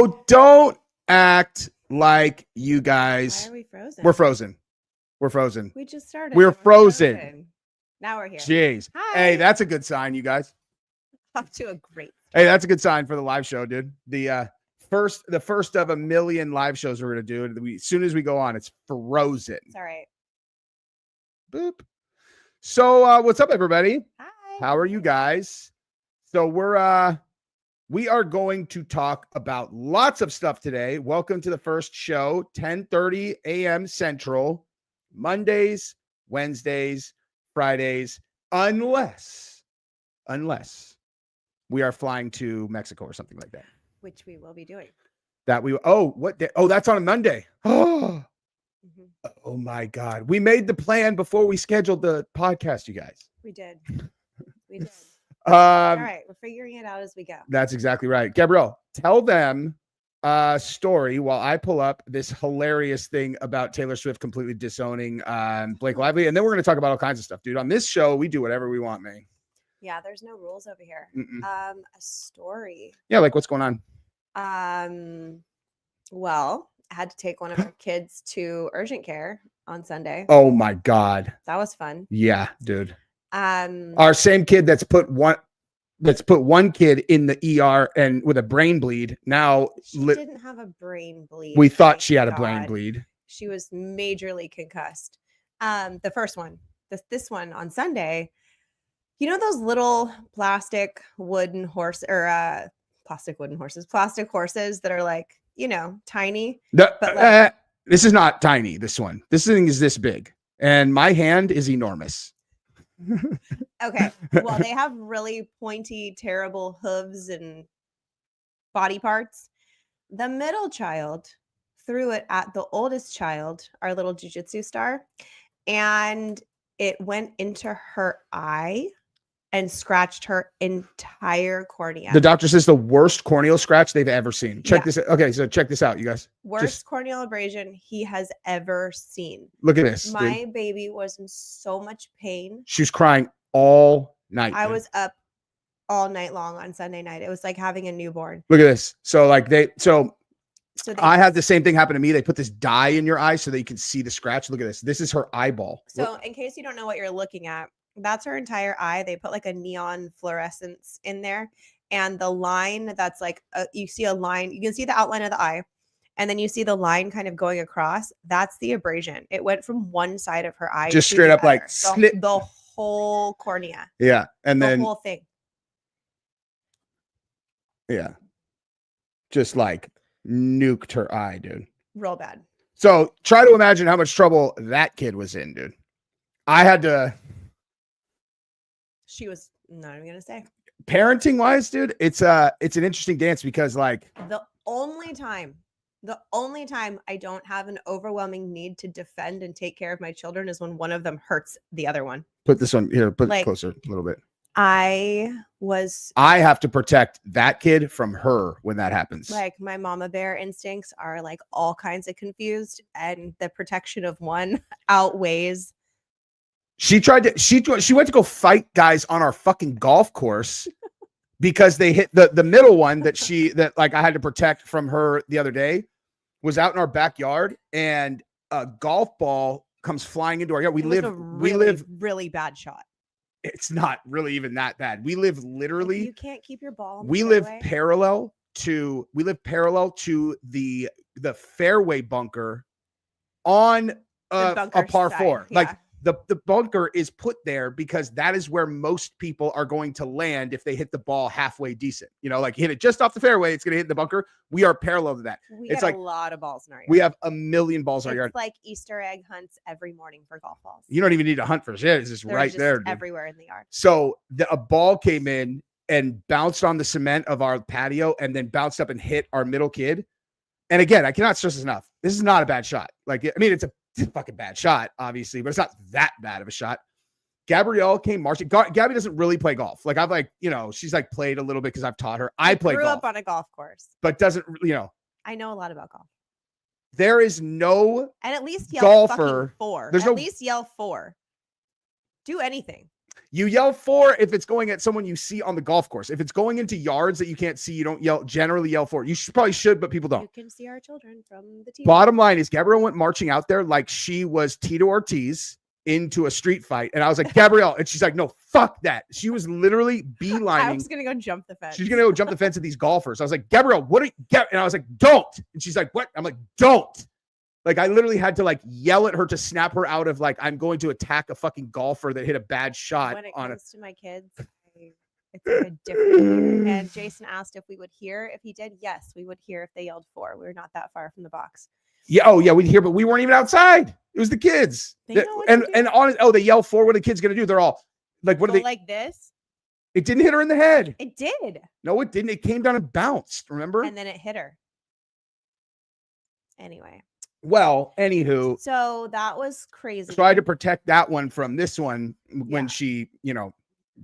Oh, don't act like you guys. Why are we frozen? We're frozen. We're frozen. We just started. We're frozen. Now we're here. Jeez. Hi. Hey, that's a good sign, you guys. Off to a great start. Hey, that's a good sign for the live show, dude. The first of a million live shows we're gonna do. As soon as we go on, it's frozen. It's all right. Boop. So what's up, everybody? Hi. How are you guys? So we are going to talk about lots of stuff today. Welcome to the first show, 10:30 a.m. Central, Mondays, Wednesdays, Fridays, unless we are flying to Mexico or something like that. Which we will be doing. What day? Oh, that's on a Monday. Oh, oh my God. We made the plan before we scheduled the podcast, you guys. We did. We did. All right. We're figuring it out as we go. That's exactly right. Gabrielle, tell them a story while I pull up this hilarious thing about Taylor Swift completely disowning Blake Lively. And then we're going to talk about all kinds of stuff, dude. On this show, we do whatever we want, man. Yeah, there's no rules over here. A story. Yeah, like what's going on? Well, I had to take one of our kids to urgent care on Sunday. Oh my God. That was fun. Yeah, dude. Our same kid that's put one kid in the ER and with a brain bleed. Now she didn't have a brain bleed. We thought she had a brain bleed. She was majorly concussed. The first one, this one on Sunday. You know those little plastic wooden horses that are like, tiny? This is not tiny, this one. This thing is this big. And my hand is enormous. Okay. Well, they have really pointy, terrible hooves and body parts. The middle child threw it at the oldest child, our little jiu-jitsu star, and it went into her eye and scratched her entire cornea. The doctor says the worst corneal scratch they've ever seen. Check this out. Okay, so check this out, you guys. Worst corneal abrasion he has ever seen. Look at this. My baby was in so much pain. She was crying all night. I was up all night long on Sunday night. It was like having a newborn. Look at this. So I had the same thing happen to me. They put this dye in your eye so that you can see the scratch. Look at this. This is her eyeball. So in case you don't know what you're looking at, that's her entire eye. They put like a neon fluorescence in there. And the line that's like, you see a line, you can see the outline of the eye. And then you see the line kind of going across. That's the abrasion. It went from one side of her eye. Just straight up like snip. The whole cornea. Yeah. And then the whole thing. Yeah. Just like nuked her eye, dude. Real bad. So try to imagine how much trouble that kid was in, dude. I had to. She was not even gonna say. Parenting wise, dude, it's an interesting dance because like the only time I don't have an overwhelming need to defend and take care of my children is when one of them hurts the other one. Put this one here, put it closer a little bit. I have to protect that kid from her when that happens. Like my mama bear instincts are like all kinds of confused, and the protection of one outweighs. She went to go fight guys on our fucking golf course because they hit the middle one that I had to protect from her the other day was out in our backyard, and a golf ball comes flying into our yard. We live really bad shot. It's not really even that bad. We live literally. You can't keep your ball. We live parallel to the fairway bunker on a par four. Yeah. Like the bunker is put there because that is where most people are going to land if they hit the ball halfway decent. Like hit it just off the fairway, it's going to hit the bunker. We are parallel to that. It's like a lot of balls in our yard. We have a million balls in our yard. It's like Easter egg hunts every morning for golf balls. You don't even need to hunt for shit. It's just right there. Dude. Everywhere in the yard. So a ball came in and bounced on the cement of our patio and then bounced up and hit our middle kid. And again, I cannot stress this enough. This is not a bad shot. It's a fucking bad shot, obviously, but it's not that bad of a shot. Gabrielle came marching. Gabby doesn't really play golf. She's played a little bit because I've taught her. I play golf. Grew up on a golf course, but doesn't. I know a lot about golf. There is no and at least yell golfer. Four. There's at least yell four. Do anything. You yell 4 if it's going at someone you see on the golf course. If it's going into yards that you can't see, you don't generally yell 4. You probably should, but people don't. You can see our children from the TV. Bottom line is Gabrielle went marching out there like she was Tito Ortiz into a street fight. And I was like, Gabrielle. And she's like, no, fuck that. She was literally beelining. I was going to go jump the fence. She's going to go jump the fence at these golfers. I was like, Gabrielle, what are you get? And I was like, don't. And she's like, what? I'm like, don't. Like, I literally had to like yell at her to snap her out of like, I'm going to attack a fucking golfer that hit a bad shot when it on comes to my kids. It's like a different. And Jason asked if we would hear. If he did, yes, we would hear if they yelled 4. We were not that far from the box. Yeah. Oh, yeah. We'd hear, but we weren't even outside. It was the kids. They know what and to do. and on oh, they yell 4. What are the kids gonna do? They're all like, what are Go they like this? It didn't hit her in the head. It did. No, it didn't. It came down and bounced. Remember? And then it hit her. Anyway. Well, anywho. So that was crazy. Tried to protect that one from this one when Yeah. she,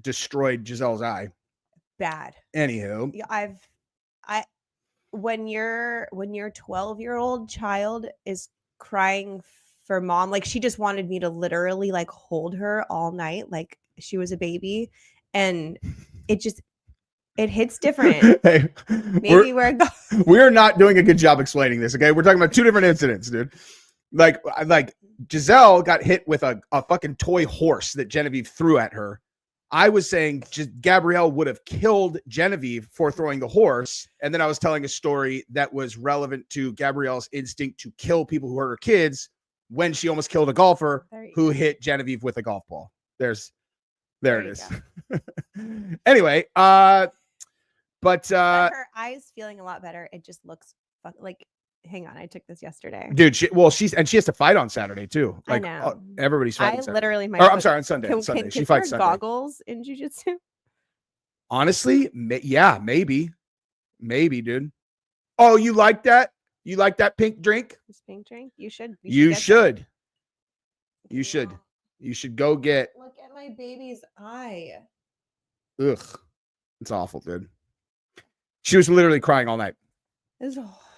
destroyed Giselle's eye. Bad. Anywho. Yeah, when your 12-year-old child is crying for mom, like she just wanted me to literally like hold her all night like she was a baby, and it hits different. Hey, Maybe we're not doing a good job explaining this. Okay, we're talking about 2 different incidents, dude. Like Giselle got hit with a fucking toy horse that Genevieve threw at her. I was saying Gabrielle would have killed Genevieve for throwing the horse. And then I was telling a story that was relevant to Gabrielle's instinct to kill people who hurt her kids when she almost killed a golfer who hit Genevieve with a golf ball. There it is. Anyway, but her eyes feeling a lot better. It just looks like, hang on, I took this yesterday. Dude, she has to fight on Saturday too. Like, I know. Everybody's fighting. Literally might. I'm sorry, on Sunday. Can she fights wear Sunday. Goggles in jiu-jitsu? Honestly, yeah, maybe, dude. Oh, you like that? You like that pink drink? This pink drink? You should. You should go get. Look at my baby's eye. Ugh, it's awful, dude. She was literally crying all night. It's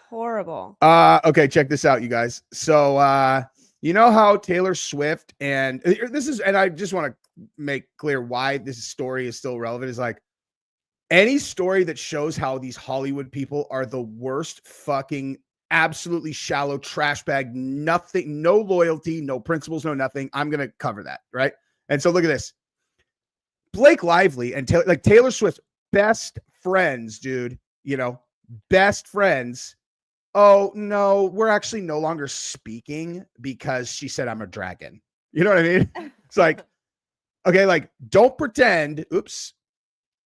horrible. Okay, check this out, you guys. So, you know how Taylor Swift and I just want to make clear why this story is still relevant is like any story that shows how these Hollywood people are the worst fucking absolutely shallow trash bag, nothing, no loyalty, no principles, no nothing. I'm going to cover that. Right. And so look at this. Blake Lively and Taylor Swift, best friends, dude, best friends. Oh, no, we're actually no longer speaking because she said I'm a dragon. You know what I mean? It's like, okay, like, don't pretend. Oops.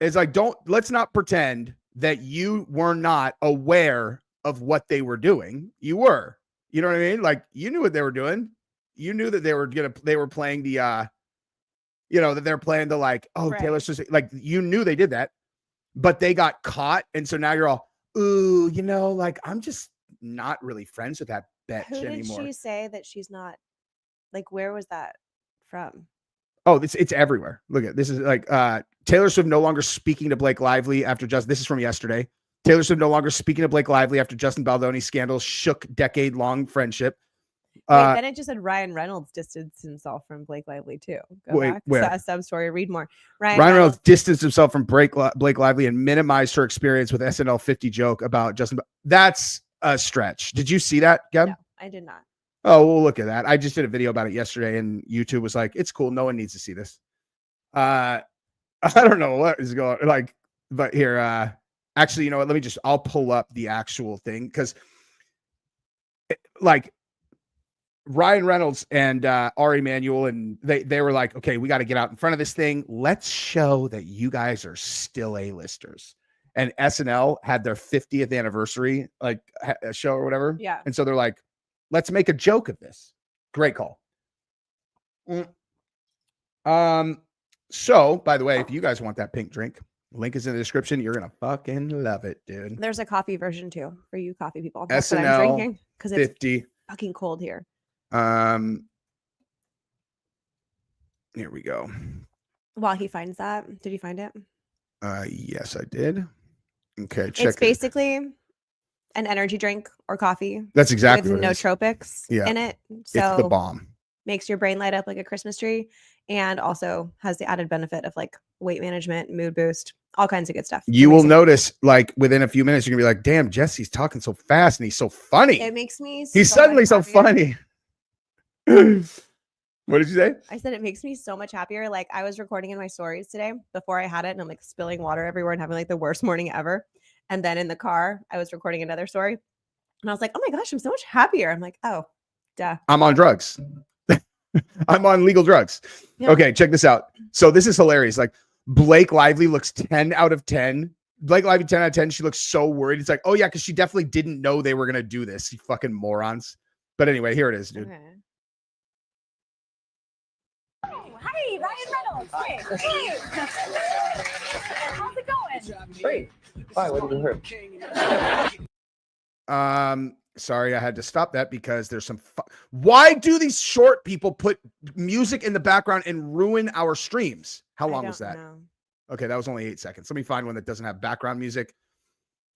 It's like, let's not pretend that you were not aware of what they were doing. You were. You know what I mean? Like, you knew what they were doing. You knew that they were playing the, that they're playing the like, oh, right. Taylor Swift, like, you knew they did that, but they got caught. And so now you're all, ooh, like, I'm just not really friends with that bitch anymore. Who did she say that she's not? Like, where was that from? Oh, it's everywhere. Look at this. Is like Taylor Swift no longer speaking to Blake Lively after this is from yesterday. Taylor Swift no longer speaking to Blake Lively after Justin Baldoni's scandal shook decade-long friendship. Wait, then it just said Ryan Reynolds distanced himself from Blake Lively too. Go back. Where? A sub story. Read more. Ryan Reynolds distanced himself from Blake Lively and minimized her experience with SNL 50 joke about Justin. That's a stretch. Did you see that, Gab? No, I did not. Oh, well, look at that. I just did a video about it yesterday, and YouTube was like, "It's cool. No one needs to see this." I don't know what is going like, but here, actually, you know what? I'll pull up the actual thing because, like, Ryan Reynolds and Ari Emanuel, and they were like, okay, we got to get out in front of this thing. Let's show that you guys are still A-listers. And SNL had their 50th anniversary, like a show or whatever. Yeah. And so they're like, let's make a joke of this. Great call. So, by the way, if you guys want that pink drink, link is in the description. You're gonna fucking love it, dude. There's a coffee version too for you coffee people. That's SNL what I'm drinking because it's 50. fucking cold here. Here we go. While he finds that, did you find it? Yes, I did. Okay, check. It's basically an energy drink or coffee. That's exactly with nootropics in it. So it's the bomb. makes your brain light up like a Christmas tree, and also has the added benefit of like weight management, mood boost, all kinds of good stuff. You will notice, like within a few minutes, you're gonna be like, "Damn, Jesse's talking so fast and he's so funny." It makes me. He's suddenly so funny. What did you say? I said it makes me so much happier. Like I was recording in my stories today before I had it, and I'm like spilling water everywhere and having like the worst morning ever. And then in the car, I was recording another story, and I was like, "Oh my gosh, I'm so much happier." I'm like, "Oh, duh." I'm on drugs. I'm on legal drugs. Yeah. Okay, check this out. So this is hilarious. Like Blake Lively looks 10 out of 10. Blake Lively 10 out of 10. She looks so worried. It's like, oh yeah, because she definitely didn't know they were gonna do this. You fucking morons. But anyway, here it is, dude. Okay. Hey, Ryan Reynolds. Hey. How's it going? Great. Why? What did you hear? Sorry, I had to stop that because there's some. Why do these short people put music in the background and ruin our streams? How long was that? Know. Okay, that was only 8 seconds. Let me find one that doesn't have background music.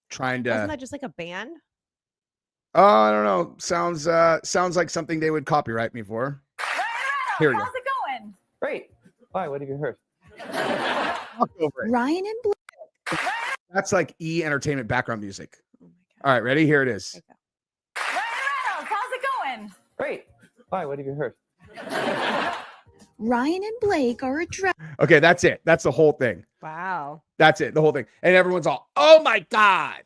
Trying to. Wasn't that just like a band? Oh, I don't know. Sounds like something they would copyright me for. Here we go. How's it going? Great. Why? What have you heard? Ryan and Blake. That's like entertainment background music. Oh my God. All right, ready? Here it is. Okay. Ryan Reynolds, how's it going? Great. Why? What have you heard? Ryan and Blake are a drag. Okay, that's it. That's the whole thing. Wow. That's it. The whole thing. And everyone's all, oh my God.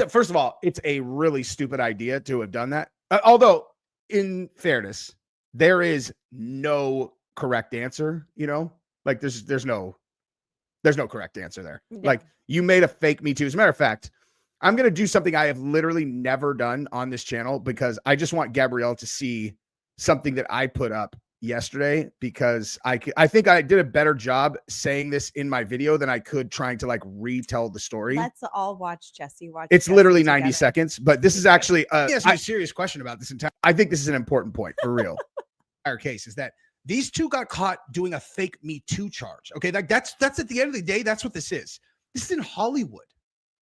First of all, it's a really stupid idea to have done that. Although, in fairness, there is no correct answer, you know? Like there's no correct answer there. Yeah. Like you made a fake Me Too. As a matter of fact, I'm going to do something I have literally never done on this channel because I just want Gabrielle to see something that I put up yesterday because I think I did a better job saying this in my video than I could trying to like retell the story. Let's all watch Jesse watch. It's Jesse literally together. 90 seconds, but this is actually Yes, a serious question about this entire I think this is an important point for real. case is that these two got caught doing a fake Me Too charge. Okay, that's at the end of the day, that's what this is. This is in Hollywood.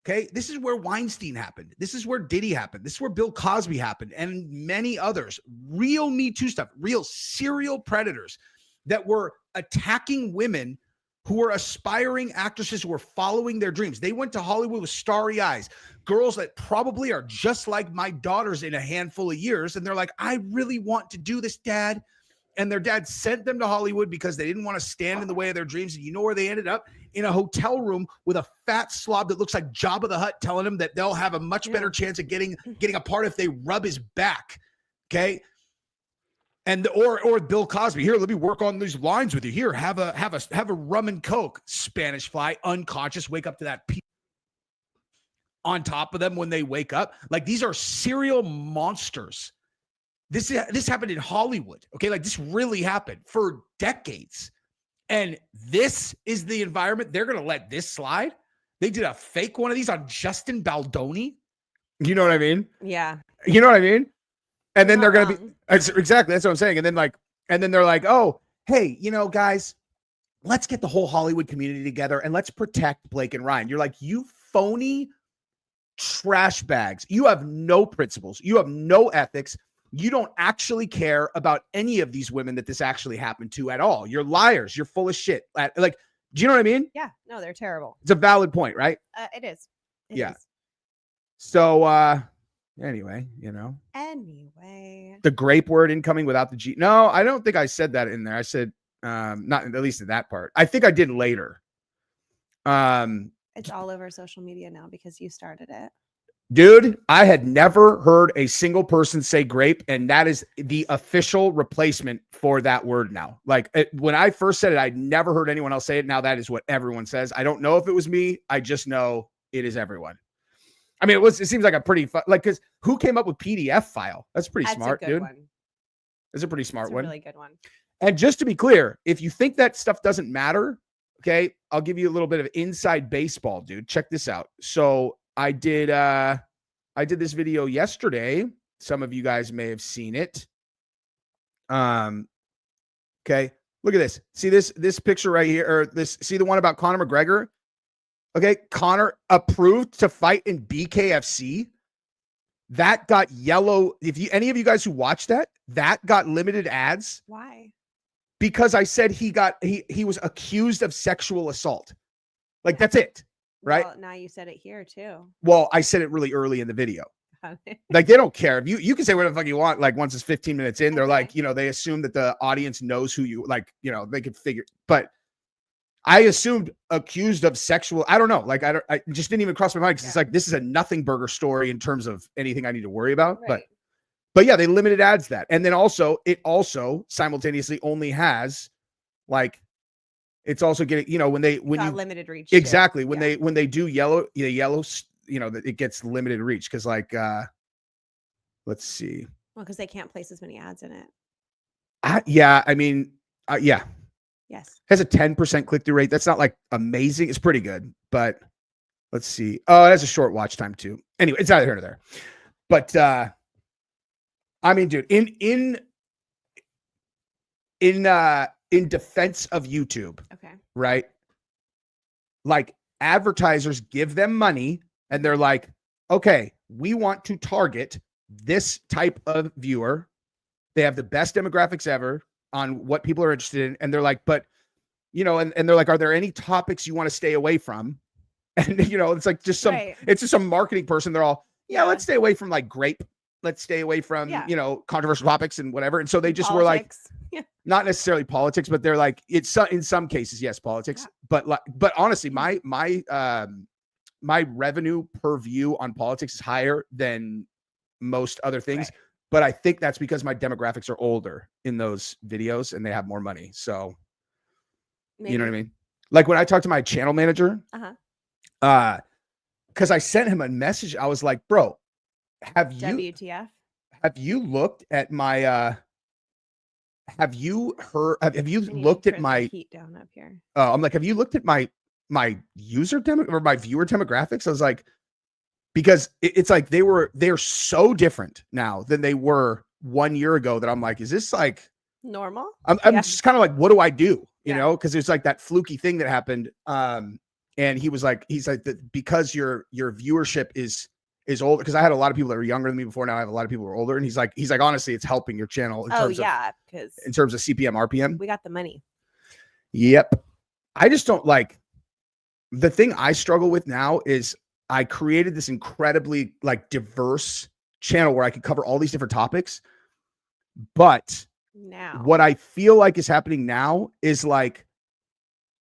Okay, this is where Weinstein happened. This is where Diddy happened. This is where Bill Cosby happened, and many others. Real Me Too stuff, real serial predators that were attacking women who were aspiring actresses who were following their dreams. They went to Hollywood with starry eyes, girls that probably are just like my daughters in a handful of years, and they're like, I really want to do this, Dad. And their dad sent them to Hollywood because they didn't want to stand in the way of their dreams. And you know where they ended up? In a hotel room with a fat slob that looks like Jabba the Hutt telling them that they'll have a much better chance of getting a part if they rub his back. Okay. And or Bill Cosby, here, let me work on these lines with you. Here, have a rum and coke. Spanish fly, unconscious, wake up to that on top of them when they wake up. Like these are serial monsters. This happened in Hollywood. Okay, like this really happened for decades. And this is the environment. They're going to let this slide. They did a fake one of these on Justin Baldoni. You know what I mean? Yeah. You know what I mean? And then You're they're not going to wrong. be exactly. That's what I'm saying. And then they're like, oh, hey, you know, guys, let's get the whole Hollywood community together and let's protect Blake and Ryan. You're like, you phony trash bags. You have no principles. You have no ethics. You don't actually care about any of these women that this actually happened to at all. You're liars. You're full of shit. Like, do you know what I mean? Yeah. No, they're terrible. It's a valid point, right? It is. It Yeah. is. So, anyway, you know, Anyway. the grape word incoming without the G. No, I don't think I said that in there. I said, not at least in that part. I think I did later. It's all over social media now because you started it. Dude, I had never heard a single person say grape, and that is the official replacement for that word now. Like when I first said it, I'd never heard anyone else say it. Now that is what everyone says. I don't know if it was me. I just know it is everyone. I mean, it seems like a pretty because who came up with PDF file? That's pretty smart, a good dude. one. It's a pretty smart It's a one. really good one. And just to be clear, if you think that stuff doesn't matter, okay, I'll give you a little bit of inside baseball, dude. Check this out. So I did this video yesterday. Some of you guys may have seen it. Okay, look at this. See this picture right here, or see the one about Conor McGregor? Okay, Conor approved to fight in BKFC. that got yellow. If you any of you guys who watched that got limited ads Why? because I said he was accused of sexual assault. Like that's it, right? Well, now you said it here too. Well, I said it really early in the video. Like they don't care if you can say whatever the fuck you want. Like once it's 15 minutes in, they're Okay. like, they assume that the audience knows who you like. They could figure. But I assumed accused of sexual. I don't know. Like I just didn't even cross my mind because it's like this is a nothing burger story in terms of anything I need to worry about. Right. But yeah, they limited ads that, and then also it also simultaneously only has like it's also getting when Got you limited reach. exactly too. when Yeah. they do yellow that it gets limited reach because like let's see. Well, because they can't place as many ads in it. Yeah, I mean, yeah, Yes. has a 10% click-through rate. That's not like amazing. It's pretty good, but let's see. Oh, it has a short watch time too. Anyway, it's neither here nor there. But I mean, dude, in defense of YouTube, Okay. right? Like advertisers give them money and they're like, okay, we want to target this type of viewer. They have the best demographics ever on what people are interested in. And they're like, but, and they're like, are there any topics you want to stay away from? And, it's like just it's just some marketing person. They're all, let's stay away from like grape. Let's stay away from, controversial topics and whatever. And so they just were like, not necessarily politics, but they're like, it's in some cases, yes, politics. Yeah. But honestly, my revenue per view on politics is higher than most other things. Right. But I think that's because my demographics are older in those videos and they have more money. So, You know what I mean? Like when I talked to my channel manager, because I sent him a message, I was like, bro, have you looked at my have you looked at my heat down up here? I'm like, have you looked at my user demo or my viewer demographics? I was like, because it's like they're so different now than they were 1 year ago that I'm like, is this like normal? I'm just kind of like, what do I do? You know, because it's like that fluky thing that happened. And he's like that because your viewership is old, because I had a lot of people that were younger than me before. Now I have a lot of people who are older, and he's like honestly, it's helping your channel in terms because in terms of CPM, RPM. We got the money. Yep. I just don't like the thing I struggle with now is I created this incredibly like diverse channel where I could cover all these different topics. But now what I feel like is happening now is like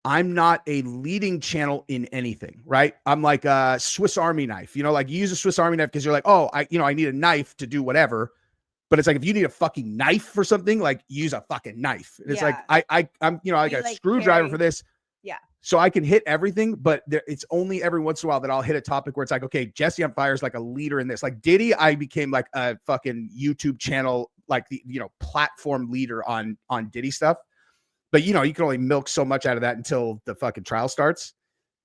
I'm not a leading channel in anything, right? I'm like a Swiss Army knife, like you use a Swiss Army knife because you're like, oh, I need a knife to do whatever. But it's like, if you need a fucking knife for something, like use a fucking knife. And it's like, I'm I got a screwdriver for this. Yeah. So I can hit everything, but it's only every once in a while that I'll hit a topic where it's like, okay, Jesse on Fire is like a leader in this. Like Diddy, I became like a fucking YouTube channel, like the, platform leader on Diddy stuff. But, you can only milk so much out of that until the fucking trial starts.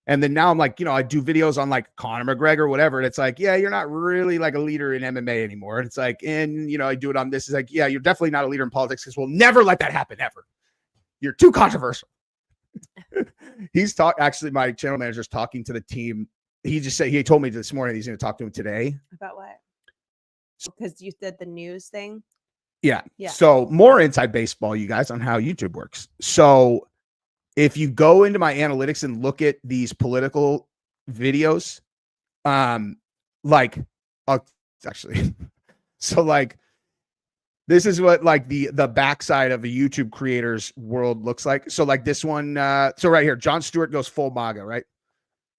And then now I'm like, I do videos on like Conor McGregor, whatever. And it's like, yeah, you're not really like a leader in MMA anymore. And it's like, and, I do it on this. It's like, yeah, you're definitely not a leader in politics because we'll never let that happen ever. You're too controversial. Actually, my channel manager's talking to the team. He told me this morning he's going to talk to him today. About what? Because you did the news thing. Yeah. So more inside baseball, you guys, on how YouTube works. So if you go into my analytics and look at these political videos, actually, so like, this is what like the backside of a YouTube creator's world looks like. So like this one, so right here, Jon Stewart goes full MAGA, right?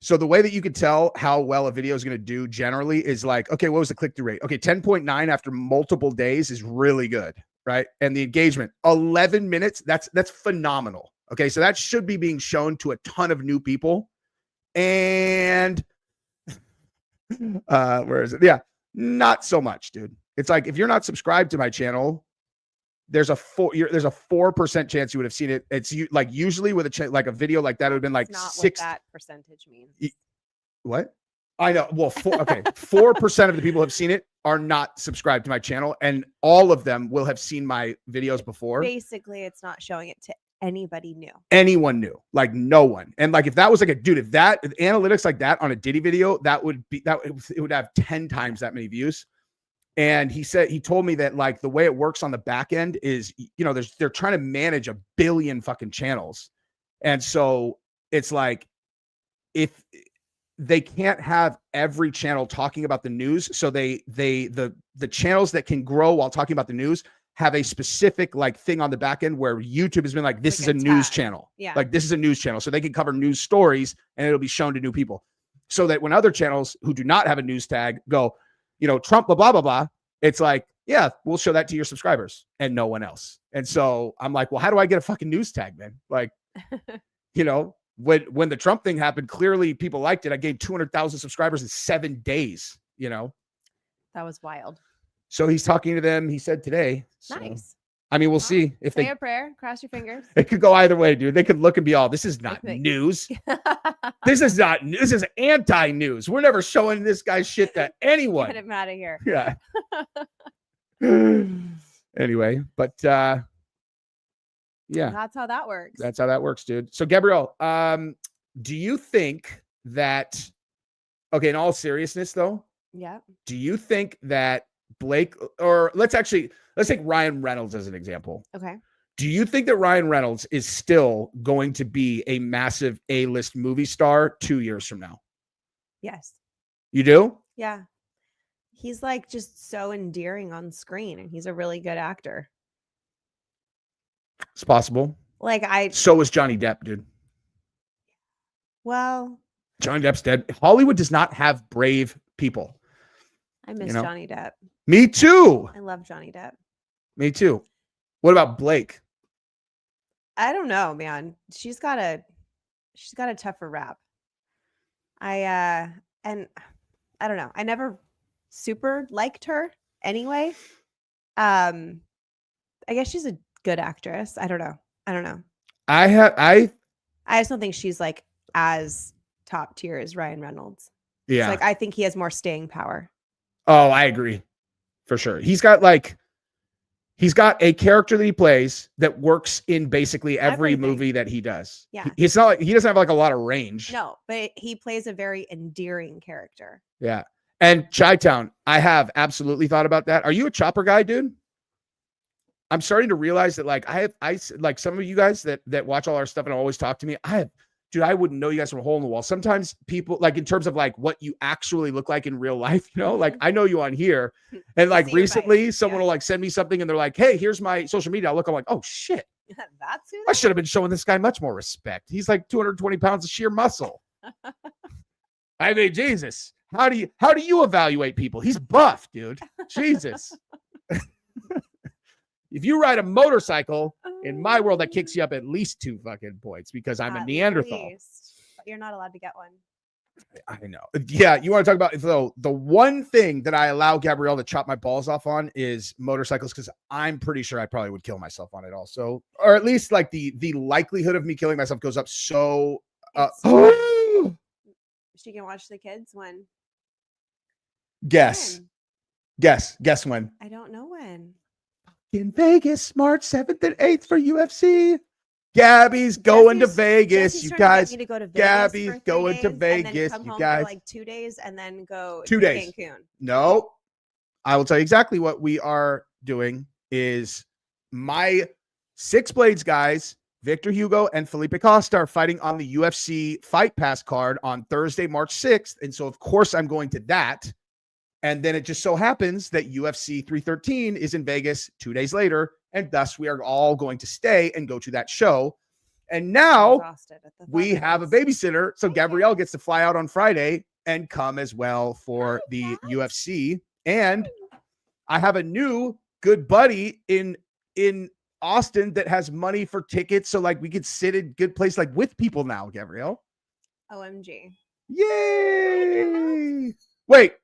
So the way that you could tell how well a video is going to do generally is like, okay, what was the click-through rate? Okay, 10.9 after multiple days is really good, right? And the engagement, 11 minutes, that's phenomenal. Okay, so that should be being shown to a ton of new people. And where is it? Yeah, not so much, dude. It's like if you're not subscribed to my channel, there's a 4% chance you would have seen it. It's like usually with like a video like that, it would have been like not 6. What that percentage means. What? I know. Well, 4% of the people who have seen it are not subscribed to my channel, and all of them will have seen my videos before. Basically, it's not showing it to anybody new. Anyone new, like no one. And like if that was like if analytics like that on a Diddy video, it would have 10 times that many views. And he told me that like the way it works on the back end is, you know, they're trying to manage 1 billion fucking channels. And so it's like, if they can't have every channel talking about the news. So the channels that can grow while talking about the news have a specific like thing on the back end where YouTube has been like, this is a news channel. Yeah. Like this is a news channel. So they can cover news stories and it'll be shown to new people. So that when other channels who do not have a news tag go, you know, Trump, blah, blah, blah, blah, it's like, yeah, we'll show that to your subscribers and no one else. And so I'm like, well, how do I get a fucking news tag, man? Like, you know, when the Trump thing happened, clearly people liked it. I gained 200,000 subscribers in 7 days, you know? That was wild. So he's talking to them. He said today. So, Nice. I mean, we'll see if Say they, a prayer, cross your fingers. it could go either way, dude. They could look and be all, this is not news. This is not news. This is anti-news. We're never showing this guy shit to anyone. Get him out of here. Yeah. Anyway, but yeah, That's how that works. that's how that works, dude. So Gabrielle, do you think that, okay, in all seriousness though, Yeah. do you think that Blake, or let's take Ryan Reynolds as an example. Okay. Do you think that Ryan Reynolds is still going to be a massive A-list movie star 2 years from now? Yes. You do? Yeah. He's like just so endearing on screen and he's a really good actor. It's possible. Like So is Johnny Depp, dude. well, Johnny Depp's dead. Hollywood does not have brave people. I miss know? Johnny Depp. Me too. I love Johnny Depp. Me too. What about Blake? I don't know, man. She's got a tougher rap. And I don't know. I never super liked her anyway. I guess she's a good actress. I don't know. I I just don't think she's like as top tier as Ryan Reynolds. yeah. It's like I think he has more staying power. Oh, I agree. For sure. He's got a character that he plays that works in basically every Everything. movie that he does. Yeah. He's not like, he doesn't have like a lot of range. No, but he plays a very endearing character. Yeah. And Chi-Town, I have absolutely thought about that. Are you a Chopper guy, dude? I'm starting to realize that like I like some of you guys that watch all our stuff and always talk to me. I wouldn't know you guys from a hole in the wall. Sometimes people like in terms of like what you actually look like in real life, you know, like I know you on here and like recently someone will like send me something and they're like, hey, here's my social media. I'll look, I'm like, oh shit. That's who I should have been showing this guy much more respect. He's like 220 pounds of sheer muscle. I mean, Jesus, how do you evaluate people? He's buff, dude. Jesus. If you ride a motorcycle in my world, that kicks you up at least 2 fucking points because I'm a At Neanderthal. least. But you're not allowed to get one. I know. Yeah, you want to talk about though the one thing that I allow Gabrielle to chop my balls off on is motorcycles because I'm pretty sure I probably would kill myself on it also, or at least like the likelihood of me killing myself goes up so. She can watch the kids when. Guess when. I don't know when. In Vegas, March 7th and 8th for UFC. Gabby's going to Vegas, Jesse's you trying to get guys. me to go to Vegas Gabby's for 3 going to days and then Vegas, come you home guys. for like 2 days and then go 2 to days. Cancun. No, I will tell you exactly what we are doing is my 6 Blades guys, Victor Hugo and Felipe Costa are fighting on the UFC Fight Pass card on Thursday, March 6th. And so, of course, I'm going to that. And then it just so happens that UFC 313 is in Vegas 2 days later. And thus we are all going to stay and go to that show. And now we have a babysitter. So Gabrielle gets to fly out on Friday and come as well for the UFC. And I have a new good buddy in Austin that has money for tickets. So like we could sit in good place, like with people now, Gabrielle. OMG. Yay. Wait.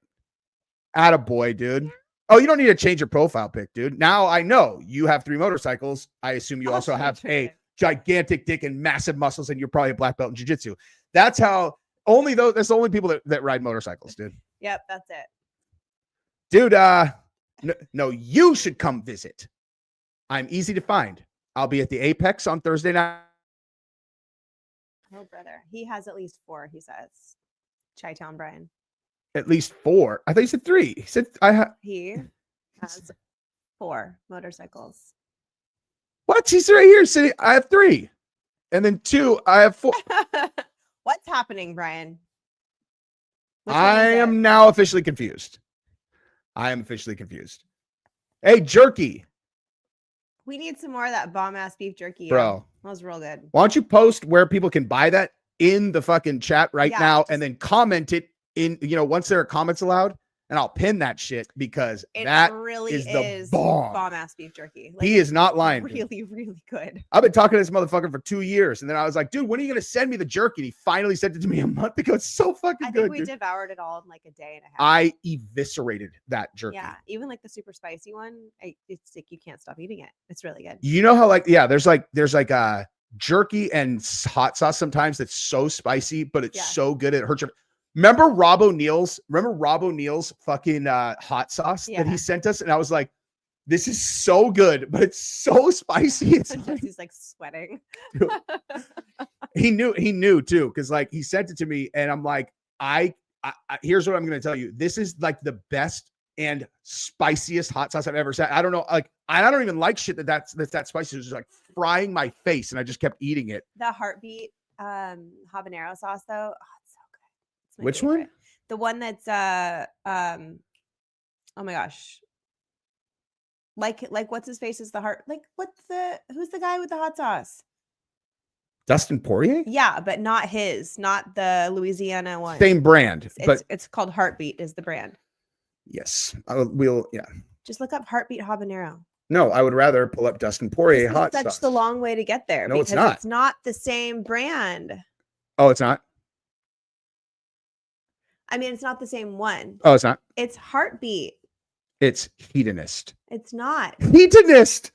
Attaboy, dude. Oh, you don't need to change your profile pic, dude. Now I know you have 3 motorcycles. I assume you also have a gigantic dick and massive muscles, and you're probably a black belt in jiu-jitsu. That's how that's the only people that ride motorcycles, dude. Yep, that's it. Dude, no, you should come visit. I'm easy to find. I'll be at the Apex on Thursday night. Oh, brother. He has at least 4, he says. Chi-Town Brian. At least 4. I thought you said 3. He said has 4 motorcycles. What? He's right here sitting. I have 3. And then 2, I have 4. What's happening, Brian? Which one I is it? am now officially confused. I am officially confused. Hey, jerky. We need some more of that bomb ass beef jerky. yo. Bro. That was real good. Why don't you post where people can buy that in the fucking chat right Yeah, now just- and then comment it in, once there are comments allowed, and I'll pin that shit because It that really is is the bomb. ass beef jerky. he is not lying. dude. really, really good. I've been talking to this motherfucker for 2 years, and then I was like, dude, when are you going to send me the jerky? And he finally sent it to me a month ago. It's so fucking I good, think we dude. devoured it all in like a day and a half. I eviscerated that jerky. Yeah, even like the super spicy one, it's like you can't stop eating it. It's really good. You know how there's like jerky and hot sauce sometimes that's so spicy, but it's Yeah. so good it hurts your. Remember Rob O'Neill's fucking hot sauce that he Yeah. sent us, and I was like, this is so good, but it's so spicy. It's like- Jesse's like sweating. he knew too, because like he sent it to me, and I'm like, I here's what I'm gonna tell you. This is like the best and spiciest hot sauce I've ever had. I don't know, like I don't even like shit that's that spicy. It was just like frying my face, and I just kept eating it. The heartbeat habanero sauce though, oh, it's so good. It's my Which one? favorite. The one that's oh my gosh. Like what's his face is the heart, like who's the guy with the hot sauce? Dustin Poirier? Yeah, but not the Louisiana one. Same brand, but It's called Heartbeat is the brand. yes, yeah. Just look up Heartbeat habanero. No, I would rather pull up Dustin Poirier This is hot such sauce. the long way to get there No, it's because not. it's not the same brand. Oh, it's not. I mean, it's not the same one. Oh, it's not. It's Heartbeat. It's hedonist. It's not. Hedonist.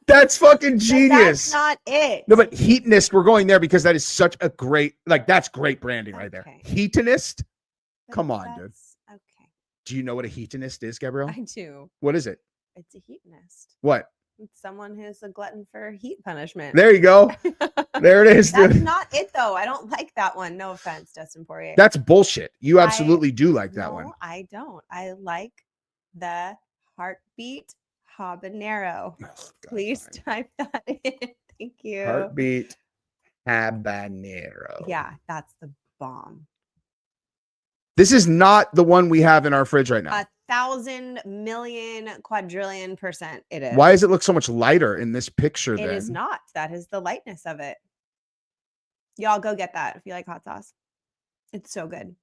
That's fucking But genius. That's not it. No, but hedonist, we're going there because that is such a great, that's great branding right there. Okay. Hedonist. But Come on, dude. that's- Okay. Do you know what a hedonist is, Gabrielle? I do. What is it? It's a heatonist. What? It's someone who's a glutton for heat punishment. There you go. There it is, That's dude. not it though. I don't like that one. No offense, Dustin Poirier. That's bullshit. You absolutely do like that no, one. I don't. I like the Heartbeat habanero. Oh, God, Please fine. type that in. Thank you. Heartbeat habanero. Yeah, that's the bomb. This is not the one we have in our fridge right now. 1,000 million quadrillion % it is. Why does it look so much lighter in this picture It then? is not. That is the lightness of it. Y'all go get that if you like hot sauce. It's so good.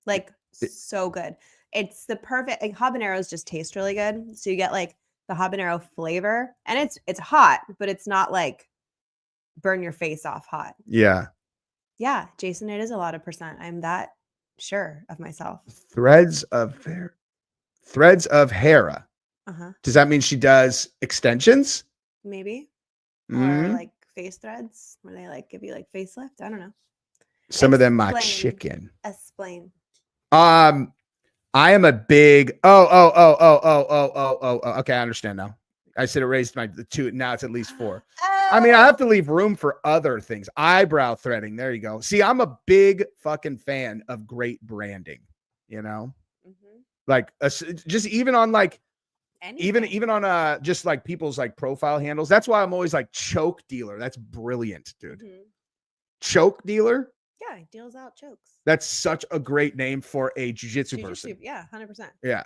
Like so good. It's the perfect like habaneros just taste really good. So you get like the habanero flavor and it's hot, but it's not like burn your face off hot. Yeah. Yeah, Jason, it is a lot of percent. I'm that sure of myself. Threads of Hera. Uh-huh. Does that mean she does extensions? Maybe. Mhm. Or like face threads where they like give you like facelift. I don't know. Some of them my Explain. chicken. Explain. I am a big oh. Okay, I understand now. I said it raised the 2. Now it's at least 4. I mean, I have to leave room for other things. Eyebrow threading. There you go. See, I'm a big fucking fan of great branding. You know, like just even on like even on just like people's like profile handles. That's why I'm always like choke dealer. That's brilliant, dude. Choke dealer. Yeah, he deals out chokes. That's such a great name for a jiu-jitsu person. Yeah, 100%. Yeah.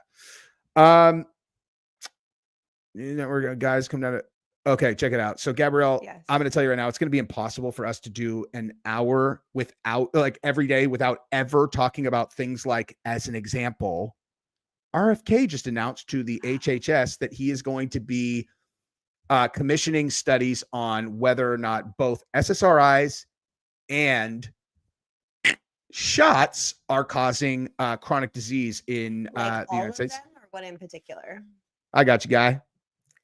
We're gonna guys come down to okay, check it out. So Gabrielle, Yes. I'm gonna tell you right now, it's gonna be impossible for us to do an hour without like every day without ever talking about things like, as an example, RFK just announced to the HHS that he is going to be commissioning studies on whether or not both SSRIs and shots are causing chronic disease in Like the all United of States. them or what in particular? I got you, guy.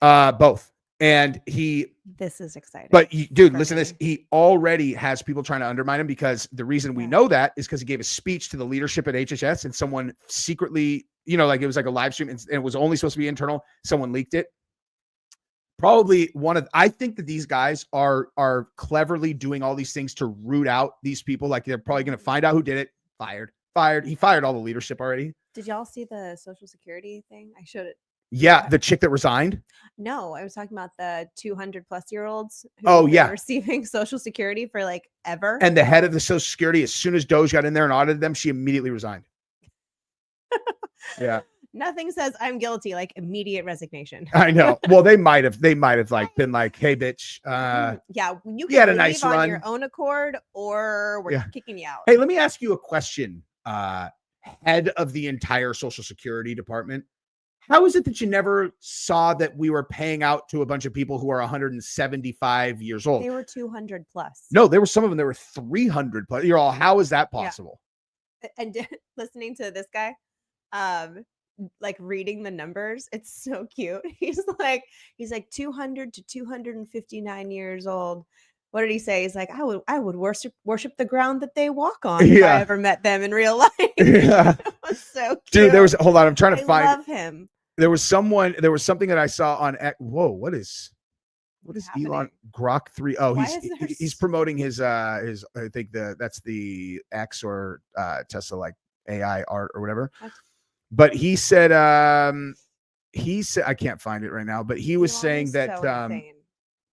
Both. And This is exciting. dude, for listen to this. me. He already has people trying to undermine him because the reason we Yeah. know that is because he gave a speech to the leadership at HHS and someone secretly, like it was like a live stream and it was only supposed to be internal. Someone leaked it. Probably I think that these guys are cleverly doing all these things to root out these people. Like they're probably going to find out who did it. Fired. He fired all the leadership already. Did y'all see the Social Security thing? I showed it. Yeah, the chick that resigned. No, I was talking about the 200+ year olds who Oh, were yeah. receiving Social Security for like ever. And the head of the Social Security, as soon as Doge got in there and audited them, she immediately resigned. Yeah. Nothing says I'm guilty like immediate resignation. I know. Well, they might have like been like, hey, bitch. Yeah, you you had can a nice leave on run. your own accord, or we're Yeah. kicking you out. Hey, let me ask you a question. Head of the entire Social Security department. How is it that you never saw that we were paying out to a bunch of people who are 175 years old? They were 200+. No, there were some of them that were 300 plus. You're all, how is that possible? And listening to this guy, like reading the numbers, it's so cute. He's like 200 to 259 years old. What did he say? He's like, I would worship the ground that they walk on if I ever met them in real life. Yeah. It was so cute. Dude, there was, hold on, I'm trying to find. I love him. There was something that I saw on, whoa, what is Elon Grok 3? Oh, Why he's is there he's promoting his I think that's the X or Tesla like AI art or whatever. What? But he said I can't find it right now, but he was Elon saying is that so insane.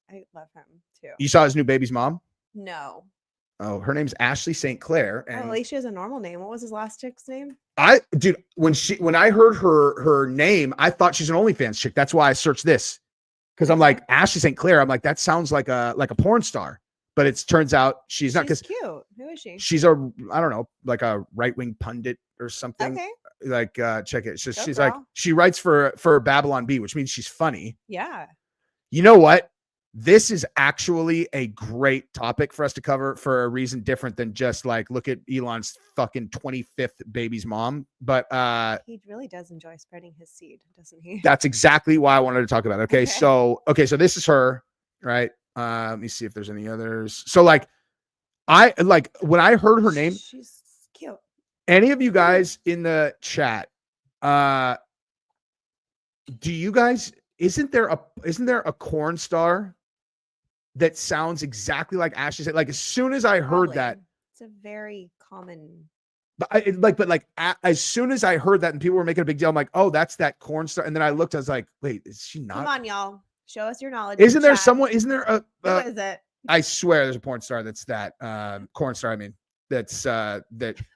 I love him too. you saw his new baby's mom. No. Oh, her name's Ashley St. Clair, Oh, and at least she has a normal name. What was his last chick's name? dude, when I heard her name, I thought she's an OnlyFans chick. That's why I searched this, because I'm like, Ashley St. Clair. I'm like, that sounds like a porn star, but it turns out she's not. Because cute. Who is she? she's I don't know, like a right-wing pundit or something. Okay. Like check it. So Go she's like, girl. she writes for Babylon Bee, which means she's funny. Yeah. You know what? This is actually a great topic for us to cover for a reason different than just like, look at Elon's fucking 25th baby's mom. But He really does enjoy spreading his seed, doesn't he? that's exactly why I wanted to talk about it. Okay. Okay. So this is her, right? Let me see if there's any others. So like, I like when I heard her name, She's cute. any of you guys in the chat, do you guys, isn't there a corn star that sounds exactly like Ashley said? Like as soon as I heard that, Probably. It's a very common. As soon as I heard that and people were making a big deal, I'm like, oh, that's that corn star. And then I looked, I was like, wait, is she not? Come on, y'all. Show us your knowledge. in Isn't there chat. someone? Isn't there a? Who is it? I swear, there's a porn star that's that corn star. I mean, that's that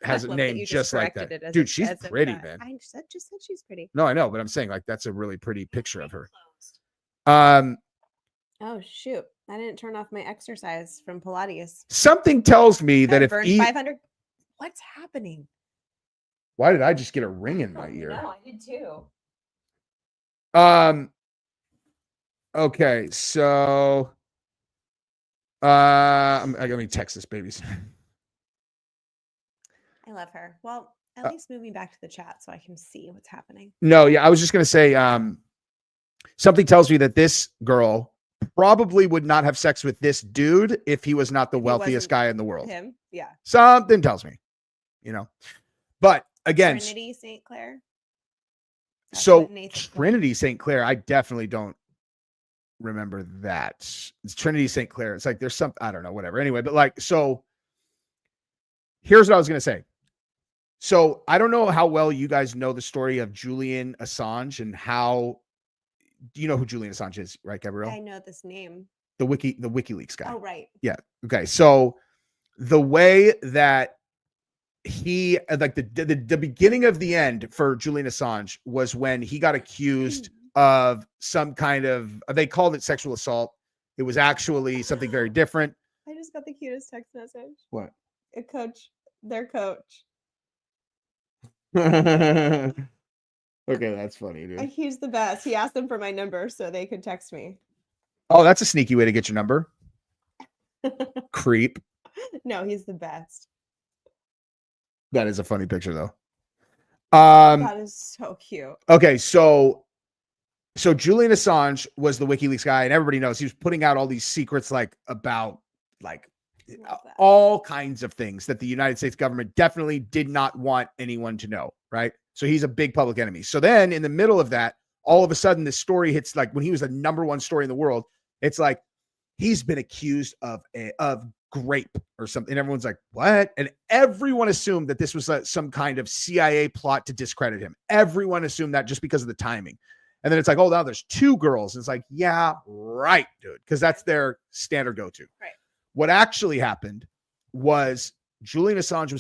has I a love that name you just like corrected that. it as Dude, if- she's as if pretty, that- man. I just said she's pretty. No, I know, but I'm saying like that's a really pretty picture of her. Oh shoot! I didn't turn off my exercise from Pilates. Something tells me that I if burned 500. What's happening? why did I just get a ring in my ear? No, I did too. Okay, so let me text this baby. I love her. Well, at least moving back to the chat so I can see what's happening. No, yeah, I was just gonna say something tells me that this girl probably would not have sex with this dude if he was not the If he wealthiest wasn't guy in the world. Him, yeah. Something tells me, you know. But again, Trinity St. Clair. That's so what Nathan said. Trinity St. Clair, I definitely don't remember that. It's Trinity St. Clair. It's like there's some, I don't know, whatever. Anyway, but like, so here's what I was gonna say. So I don't know how well you guys know the story of Julian Assange and how. Do you know who Julian Assange is, right, Gabrielle? I know this name. The WikiLeaks guy. Oh, right. Yeah. Okay. So the way that he like the beginning of the end for Julian Assange was when he got accused of some kind of, they called it sexual assault. It was actually something very different. I just got the cutest text message. What? Their coach. Okay, that's funny, dude. He's the best. He asked them for my number so they could text me. Oh, that's a sneaky way to get your number. Creep. No, he's the best. That is a funny picture though. That is so cute. Okay, so Julian Assange was the WikiLeaks guy, and everybody knows he was putting out all these secrets like about like Love that. all kinds of things that the United States government definitely did not want anyone to know, right? So he's a big public enemy. So then in the middle of that, all of a sudden this story hits, like when he was the #1 story in the world, it's like he's been accused of grape or something. And everyone's like, what? And everyone assumed that this was some kind of CIA plot to discredit him. Everyone assumed that just because of the timing. And then it's like, oh, now there's 2 girls. And it's like, yeah, right, dude. Because that's their standard go-to. Right. What actually happened was Julian Assange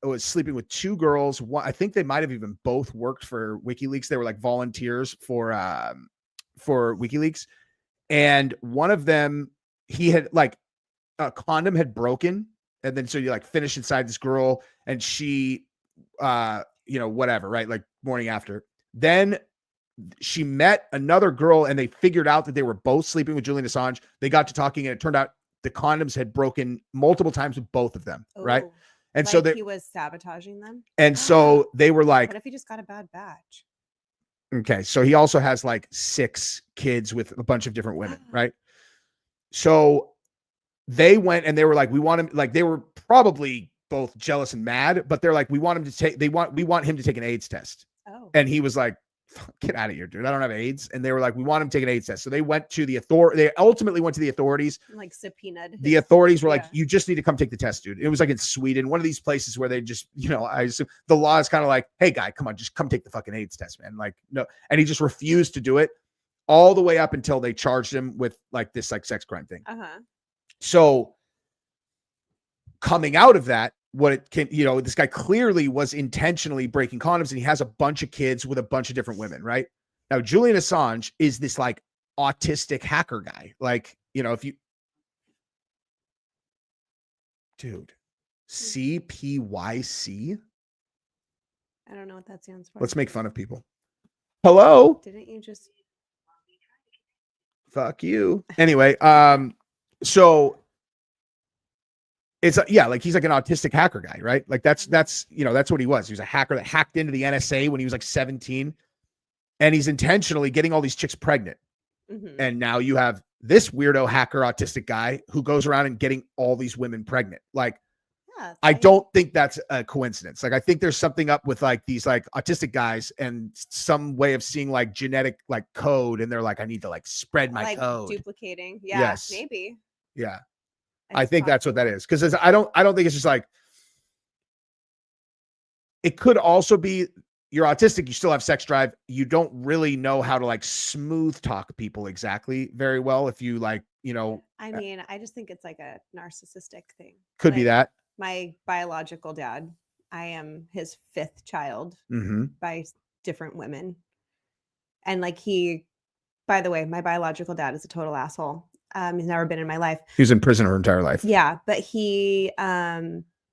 was sleeping with 2 girls. One, I think they might have even both worked for WikiLeaks. They were like volunteers for WikiLeaks. And one of them, he had like a condom had broken. And then so you like finish inside this girl and she, whatever, right? Like morning after. Then she met another girl and they figured out that they were both sleeping with Julian Assange. They got to talking and it turned out the condoms had broken multiple times with both of them. Right. Ooh, And like so he was sabotaging them. and so they were like, What if he just got a bad batch? okay. So he also has like 6 kids with a bunch of different women. Right. So they went and they were like, we want him, like they were probably both jealous and mad, but they're like, we want him to take, we want him to take an AIDS test. Oh. And he was like, get out of here, dude. I don't have AIDS. And they were like, we want him to take an AIDS test. So they went to the they ultimately went to the authorities. Like subpoenaed. The authorities were like, yeah. you just need to come take the test, dude. It was like in Sweden, one of these places where they just, I assume the law is kind of like, hey guy, come on, just come take the fucking AIDS test, man. Like, no. And he just refused to do it all the way up until they charged him with like this like sex crime thing. Uh-huh. So coming out of that, what it can, this guy clearly was intentionally breaking condoms and he has a bunch of kids with a bunch of different women, right? Now, Julian Assange is this like autistic hacker guy. Like, if you, dude, CPYC. I don't know what that stands for. Let's make fun of people. Hello. Didn't you just? Fuck you. Anyway, so it's like he's like an autistic hacker guy, right? Like that's that's what he was. He was a hacker that hacked into the NSA when he was like 17, and he's intentionally getting all these chicks pregnant. Mm-hmm. And now you have this weirdo hacker autistic guy who goes around and getting all these women pregnant. Like, Yeah, I don't think that's a coincidence. Like, I think there's something up with like these like autistic guys and some way of seeing like genetic like code, and they're like, I need to like spread my like code. duplicating. Yeah, Yes. maybe. Yeah. I It's think that's what that possible. is. Because I don't think it's just like, it could also be you're autistic, you still have sex drive. You don't really know how to like smooth talk people exactly very well. If you like, I mean, I just think it's like a narcissistic thing. could be Like, that. My biological dad, I am his 5th child Mm-hmm. by different women. And like by the way, my biological dad is a total asshole. He's never been in my life. He was in prison her entire life. Yeah, but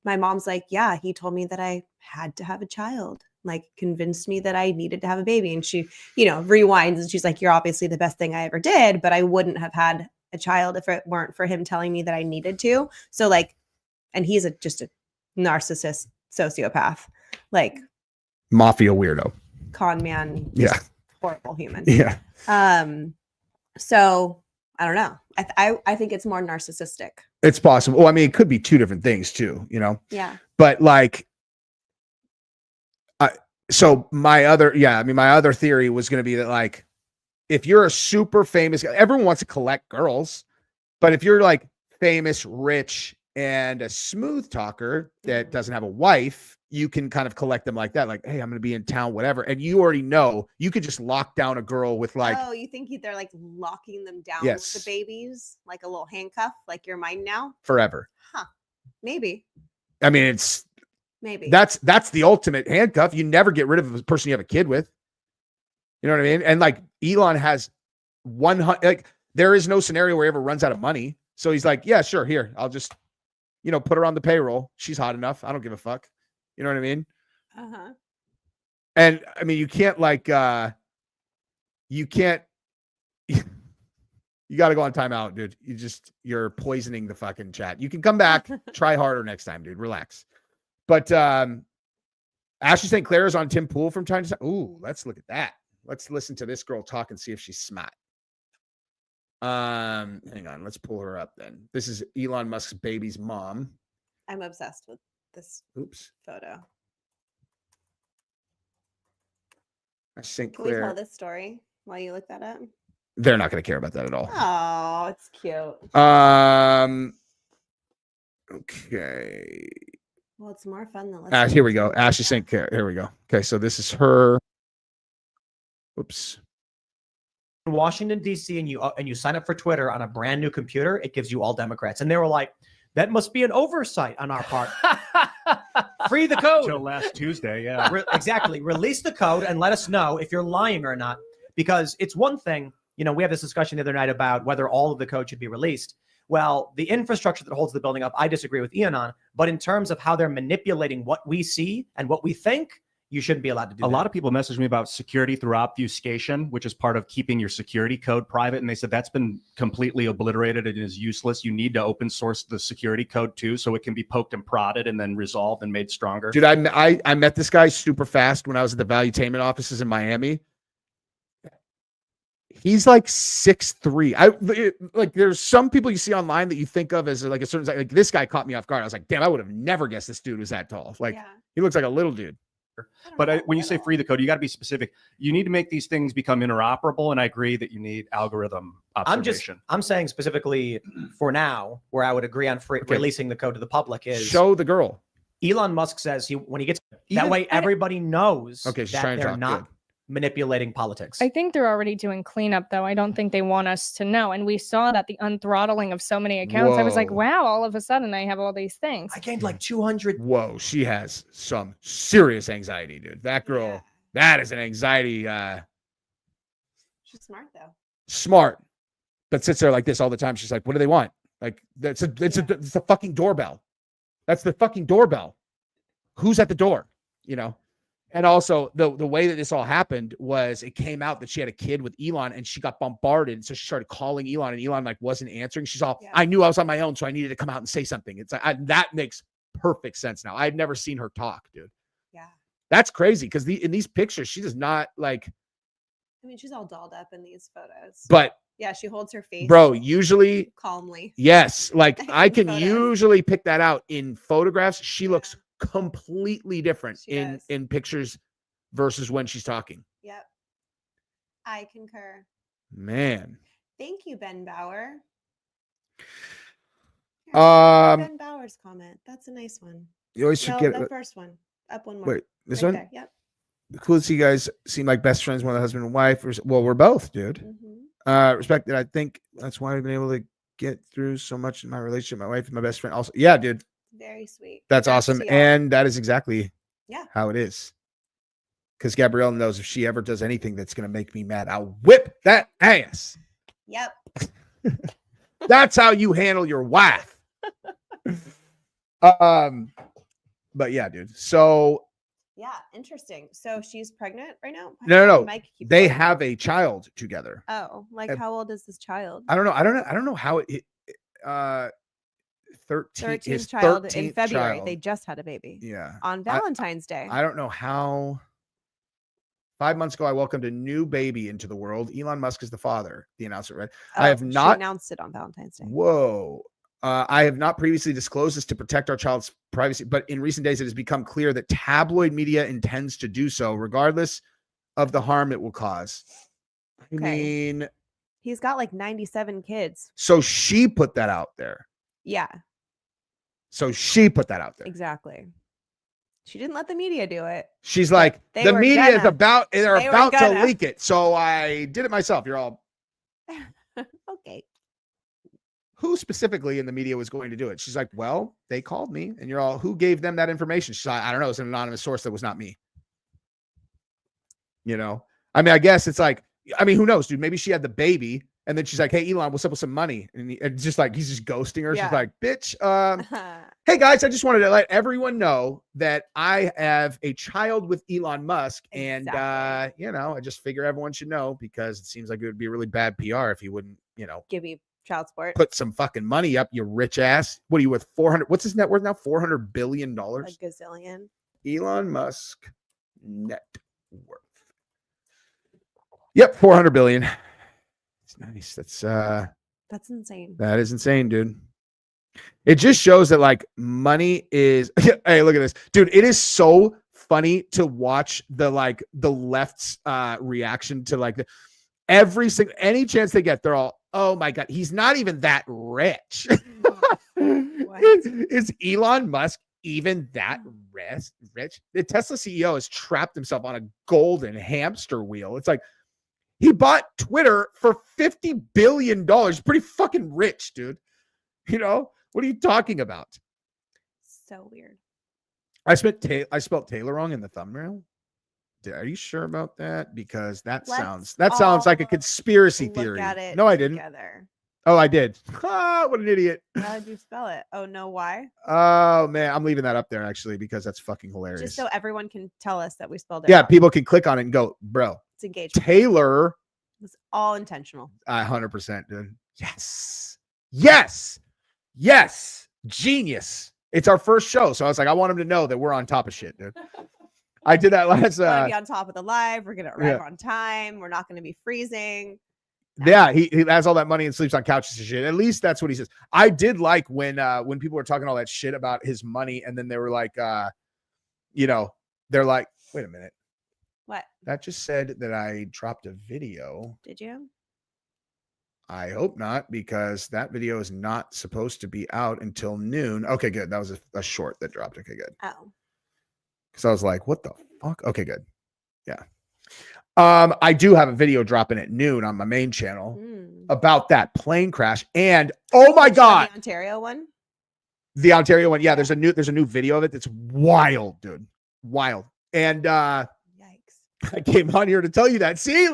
my mom's like, yeah, he told me that I had to have a child, like convinced me that I needed to have a baby. And she, rewinds and she's like, you're obviously the best thing I ever did, but I wouldn't have had a child if it weren't for him telling me that I needed to. So like, and he's just a narcissist sociopath, like Mafia weirdo. con man, Yeah. just horrible human. Yeah. So I don't know. I think it's more narcissistic. It's possible. Well, I mean, it could be 2 different things too, Yeah. but like, so my other theory was going to be that like, if you're a super famous guy, everyone wants to collect girls, but if you're like famous, rich, and a smooth talker that doesn't have a wife, you can kind of collect them like that. Like, hey, I'm going to be in town, whatever. And you already know you could just lock down a girl with like, oh, you think they're like locking them down Yes. with the babies, like a little handcuff, like you're mine now? forever. Huh. Maybe. I mean, it's, Maybe. that's the ultimate handcuff. You never get rid of a person you have a kid with. You know what I mean? And like Elon has 100, like there is no scenario where he ever runs out of money. So he's like, yeah, sure. Here, I'll just, put her on the payroll. She's hot enough. I don't give a fuck. You know what I mean? Uh-huh. And I mean, you can't like, you got to go on timeout, dude. You're poisoning the fucking chat. You can come back, try harder next time, dude. Relax. But Ashley St. Clair is on Tim Pool from time to time. Ooh, let's look at that. Let's listen to this girl talk and see if she's smart. Hang on, let's pull her up then. This is Elon Musk's baby's mom. I'm obsessed with this Oops. photo. St. Can we tell Clair. this story while you look that up? They're not going to care about that at all. Oh, it's cute. Okay. Well, it's more fun than listening. Here we go. to it. Ashley St. Clair. Here we go. Okay, so this is her. Oops. in Washington, D.C., and you sign up for Twitter on a brand new computer, it gives you all Democrats. And they were like, that must be an oversight on our part. Free the code. Till last Tuesday, yeah. Exactly. Release the code and let us know if you're lying or not. Because it's one thing, you know, we had this discussion the other night about whether all of the code should be released. Well, the infrastructure that holds the building up, I disagree with Ian on. But in terms of how they're manipulating what we see and what we think, you shouldn't be allowed to do that. A lot of people messaged me about security through obfuscation, which is part of keeping your security code private. And they said that's been completely obliterated. It is useless. You need to open source the security code too, so it can be poked and prodded and then resolved and made stronger. Dude, I met this guy super fast when I was at the Valuetainment offices in Miami. He's like 6'3". Like there's some people you see online that you think of as like a certain, like this guy caught me off guard. I was like, damn, I would have never guessed this dude was that tall. Like he looks like a little dude. But when you say free the code, you got to be specific. You need to make these things become interoperable. And I agree that you need algorithm observation. I'm saying specifically for now, where I would agree on releasing the code to the public is show the girl. Elon Musk says when he gets that way, everybody knows that they're not manipulating politics. I think they're already doing cleanup, though. I don't think they want us to know. And we saw that the unthrottling of so many accounts. Whoa. I was like, wow, all of a sudden I have all these things. I gained like 200. Whoa, she has some serious anxiety, dude. That girl, that is an anxiety. She's smart, though. Smart, but sits there like this all the time. She's like, what do they want? Like, it's a fucking doorbell. That's the fucking doorbell. Who's at the door? You know? And also the way that this all happened was it came out that she had a kid with Elon and she got bombarded. So she started calling Elon and Elon like wasn't answering. She's all, I knew I was on my own. So I needed to come out and say something. It's like, that makes perfect sense now. I'd never seen her talk, dude. Yeah. That's crazy. Cause in these pictures, she does not like, I mean, she's all dolled up in these photos. but yeah, she holds her face. Bro, usually calmly. Yes. Like I can usually pick that out in photographs. She looks completely different in pictures versus when she's talking. Yep. I concur. Man. Thank you, Ben Bauer. Ben Bauer's comment. That's a nice one. You always should get the first one. Up one more. Wait, this one? There. Yep. Cool to see you guys seem like best friends, one of the husband and wife. Well, we're both, dude. Respect that. I think that's why I've been able to get through so much in my relationship. My wife and my best friend also. Yeah, dude. Very sweet. That's awesome. And that is exactly how it is. Because Gabrielle knows if she ever does anything that's going to make me mad, I'll whip that ass. Yep. That's how you handle your wife. But yeah, dude. So yeah, interesting. So she's pregnant right now? No. They have a child together. Oh, like how old is this child? I don't know how it 13th child in February. Child. They just had a baby. Yeah. On Valentine's Day. I don't know how. 5 months ago, I welcomed a new baby into the world. Elon Musk is the father. The announcement read. I have not announced it on Valentine's Day. Whoa. I have not previously disclosed this to protect our child's privacy, but in recent days, it has become clear that tabloid media intends to do so, regardless of the harm it will cause. I mean, he's got like 97 kids. So she put that out there. Yeah. So she put that out there. Exactly. She didn't let the media do it. She's like, the media is about, they're about to leak it. So I did it myself. You're all okay. Who specifically in the media was going to do it? She's like, well, they called me. And you're all, who gave them that information? She's like, I don't know. It's an anonymous source that was not me. You know? I mean, I guess it's like, I mean, who knows, dude? Maybe she had the baby. And then she's like, hey, Elon, what's up with some money? And just like, he's just ghosting her. She's like, bitch, hey, guys, I just wanted to let everyone know that I have a child with Elon Musk. And, you know, I just figure everyone should know because it seems like it would be really bad PR if he wouldn't, you know, give you child support. Put some fucking money up, you rich ass. What are you worth? 400? What's his net worth now? $400 billion? A gazillion. Elon Musk net worth. Yep, 400 billion. It's nice. That's insane. That is insane, dude. It just shows that like money is hey, look at this. Dude, it is so funny to watch the left's reaction to like any chance they get, they're all, oh my God, he's not even that rich. Is Elon Musk even that rich? The Tesla CEO has trapped himself on a golden hamster wheel. It's like, He bought Twitter for $50 billion. Pretty fucking rich, dude. You know, what are you talking about? So weird. I spelled Taylor wrong in the thumbnail. Are you sure about that? Because that sounds like a conspiracy theory. Look at it no, I didn't. Together. Oh, I did. Ah, what an idiot. How did you spell it? Oh, no, why? Oh man, I'm leaving that up there actually because that's fucking hilarious. Just so everyone can tell us that we spelled it. Yeah, wrong. people can click on it and go, bro. It's engagement. Taylor. It's all intentional. 100%, dude. Yes. Yes. Yes. Genius. It's our first show. So I was like, I want him to know that we're on top of shit, dude. I did that last. We're gonna be on top of the live. We're gonna arrive on time. We're not gonna be freezing. Yeah, he has all that money and sleeps on couches and shit. At least that's what he says. I did like when people were talking all that shit about his money, and then they were like, you know, they're like, wait a minute. What? That just said that I dropped a video. Did you? I hope not, because that video is not supposed to be out until noon. Okay, good. That was a short that dropped. Okay, good. Oh. Because I was like, what the fuck? Okay, good. Yeah. I do have a video dropping at noon on my main channel about that plane crash. And oh my God. The Ontario one? The Ontario one. Yeah, there's a new video of it that's wild, dude. Wild. And Yikes. I came on here to tell you that. See?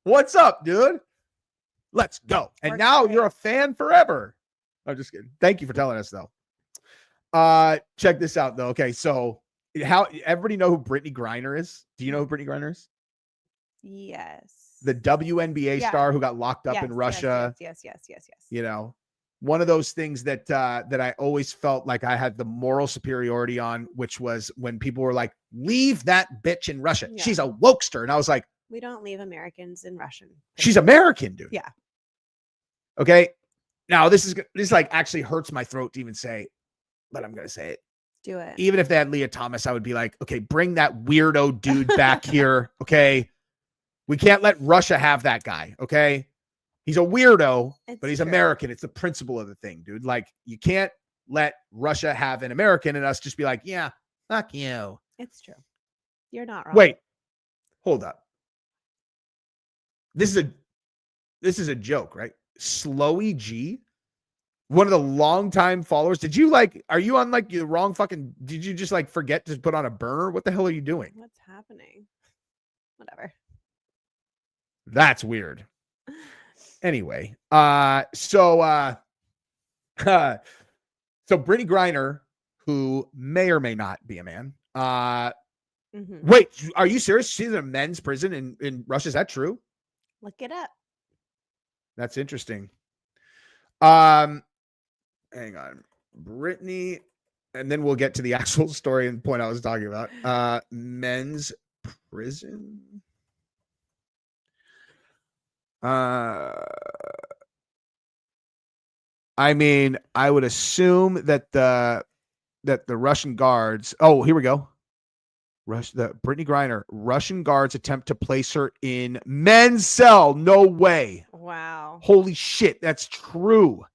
What's up, dude? Let's go. And now you're a fan forever. I'm just kidding. Thank you for telling us though. Check this out though. Okay, so how everybody know who Brittney Griner is? Do you know who Brittney Griner is? Yes. The WNBA star who got locked up in Russia. Yes. You know, one of those things that that I always felt like I had the moral superiority on, which was when people were like, leave that bitch in Russia. Yeah. She's a wokester. And I was like, we don't leave Americans in Russian. She's American, dude. Yeah. Okay. Now this like actually hurts my throat to even say, but I'm going to say it. Do it. Even if they had Leah Thomas, I would be like, okay, bring that weirdo dude back here. Okay. We can't let Russia have that guy. Okay. He's a weirdo, but he's American. It's the principle of the thing, dude. Like, you can't let Russia have an American and us just be like, yeah, fuck you. It's true. You're not wrong. Wait, hold up. This is a joke, right? Slowy G, one of the longtime followers. Are you on like the wrong fucking, did you just like forget to put on a burner? What the hell are you doing? What's happening? Whatever. That's weird. Anyway, so Brittney Griner, who may or may not be a man. Wait, are you serious? She's in a men's prison in Russia. Is that true? Look it up. That's interesting. Hang on. Brittney, and then we'll get to the actual story and point I was talking about. Men's prison. I mean, I would assume that the Russian guards. Oh, here we go. Brittney Griner. Russian guards attempt to place her in men's cell. No way. Wow. Holy shit, that's true.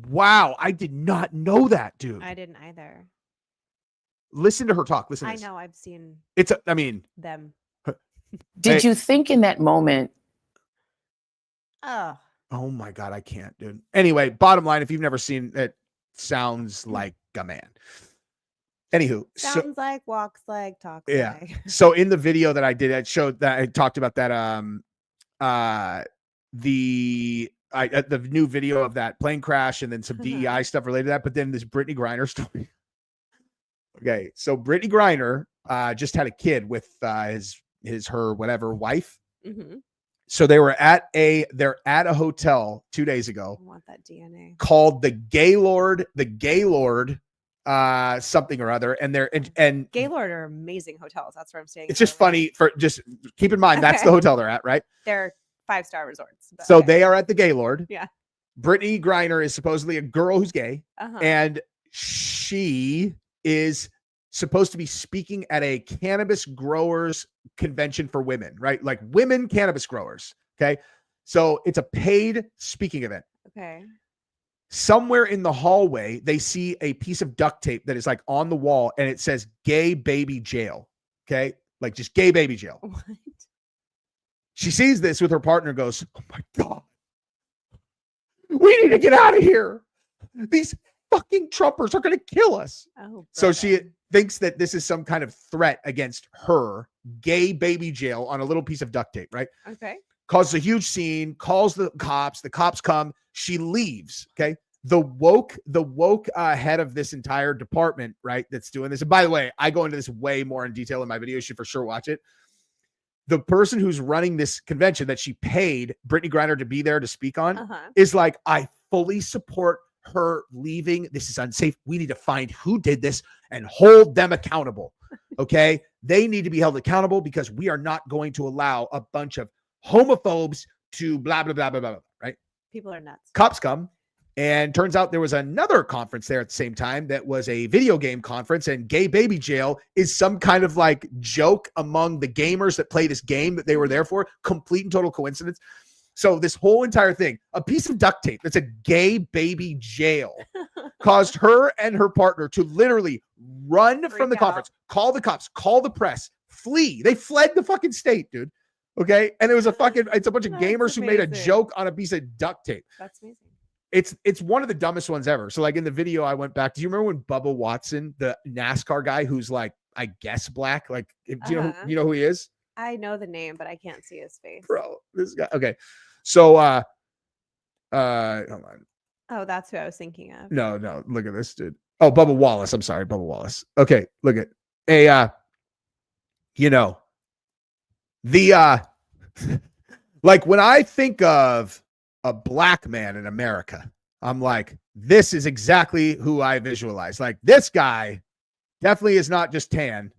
Wow, I did not know that, dude. I didn't either. Listen to her talk. Listen to I this. know. I've seen them. Did you think in that moment? Oh my God, I can't, dude. Anyway, bottom line, if you've never seen it, sounds like a man. Anywho, sounds like, walks like, talks like. So in the video that I did, I showed that I talked about that the new video of that plane crash and then some DEI stuff related to that, but then this Brittney Griner story. Okay, so Brittney Griner just had a kid with her whatever wife. So they're at a hotel 2 days ago. I want that DNA. Called the Gaylord something or other, and Gaylord are amazing hotels. That's where I'm staying. It's just funny for just keep in mind that's the hotel they're at, right? They're 5-star resorts. So they are at the Gaylord. Yeah. Brittney Griner is supposedly a girl who's gay, and she is supposed to be speaking at a cannabis growers convention for women, right? Like women cannabis growers. Okay. So it's a paid speaking event. Okay. Somewhere in the hallway, they see a piece of duct tape that is like on the wall and it says gay baby jail. Okay. like just gay baby jail. What? She sees this with her partner, goes, oh my God, we need to get out of here. These fucking Trumpers are going to kill us. Oh, So she brother. thinks that this is some kind of threat against her, gay baby jail on a little piece of duct tape, right? Okay. Causes a huge scene, calls the cops come, she leaves. Okay. The woke head of this entire department, right, that's doing this. And by the way, I go into this way more in detail in my video. You should for sure watch it. The person who's running this convention that she paid Brittney Griner to be there to speak on is like, I fully support her leaving. This is unsafe. We need to find who did this and hold them accountable. Okay. They need to be held accountable because we are not going to allow a bunch of homophobes to blah, blah, blah, blah, blah, right? People are nuts. Cops come. And turns out there was another conference there at the same time that was a video game conference, and gay baby jail is some kind of like joke among the gamers that play this game that they were there for. Complete and total coincidence. So this whole entire thing, a piece of duct tape that's a gay baby jail, caused her and her partner to literally run from the conference, call the cops, call the press, flee. They fled the fucking state, dude. Okay. And it's a bunch of gamers who made a joke on a piece of duct tape. That's amazing. It's one of the dumbest ones ever. So like in the video I went back, do you remember when Bubba Watson, the NASCAR guy who's like, I guess black, like, do you know who he is? I know the name, but I can't see his face. Bro, this guy. Okay. So, hold on. Oh, that's who I was thinking of. No, look at this dude. Oh, Bubba Wallace. I'm sorry. Bubba Wallace. Okay. Look at like when I think of a black man in America, I'm like, this is exactly who I visualize. Like, this guy definitely is not just tan.